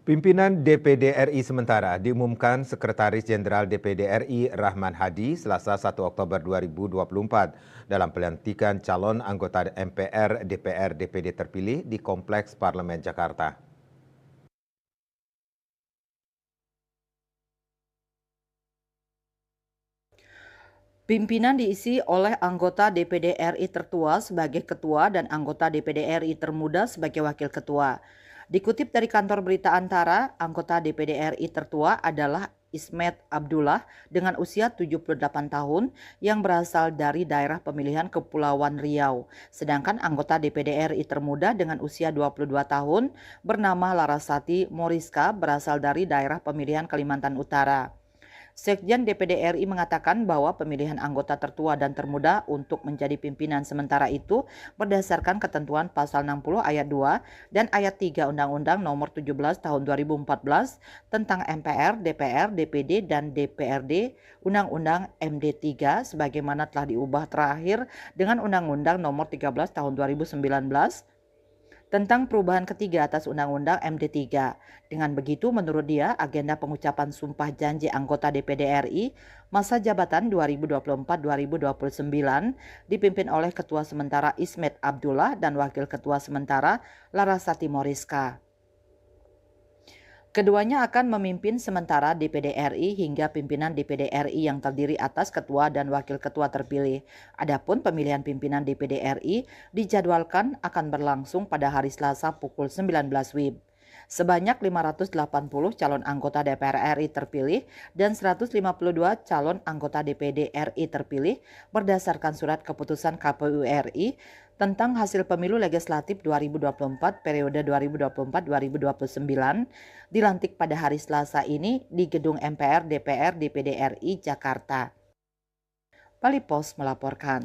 Pimpinan DPD RI sementara diumumkan Sekretaris Jenderal DPD RI Rahman Hadi Selasa 1 Oktober 2024 dalam pelantikan calon anggota MPR DPR DPD terpilih di Kompleks Parlemen Jakarta. Pimpinan diisi oleh anggota DPD RI tertua sebagai ketua dan anggota DPD RI termuda sebagai wakil ketua. Dikutip dari kantor berita Antara, anggota DPD RI tertua adalah Ismet Abdullah dengan usia 78 tahun yang berasal dari daerah pemilihan Kepulauan Riau. Sedangkan anggota DPD RI termuda dengan usia 22 tahun bernama Larasati Moriska berasal dari daerah pemilihan Kalimantan Utara. Sekjen DPD RI mengatakan bahwa pemilihan anggota tertua dan termuda untuk menjadi pimpinan sementara itu berdasarkan ketentuan pasal 60 ayat 2 dan ayat 3 Undang-Undang Nomor 17 Tahun 2014 tentang MPR, DPR, DPD, dan DPRD, Undang-Undang MD 3 sebagaimana telah diubah terakhir dengan Undang-Undang Nomor 13 Tahun 2019 tentang perubahan ketiga atas Undang-Undang MD 3. Dengan begitu, menurut dia, agenda pengucapan sumpah janji anggota DPD RI masa jabatan 2024-2029 dipimpin oleh Ketua Sementara Ismet Abdullah dan Wakil Ketua Sementara Larasati Moriska. Keduanya akan memimpin sementara DPD RI hingga pimpinan DPD RI yang terdiri atas ketua dan wakil ketua terpilih. Adapun pemilihan pimpinan DPD RI dijadwalkan akan berlangsung pada hari Selasa pukul 19 WIB. Sebanyak 580 calon anggota DPR RI terpilih dan 152 calon anggota DPD RI terpilih berdasarkan surat keputusan KPU RI tentang hasil pemilu legislatif 2024 periode 2024-2029 dilantik pada hari Selasa ini di Gedung MPR DPR DPD RI Jakarta. Bali Post melaporkan.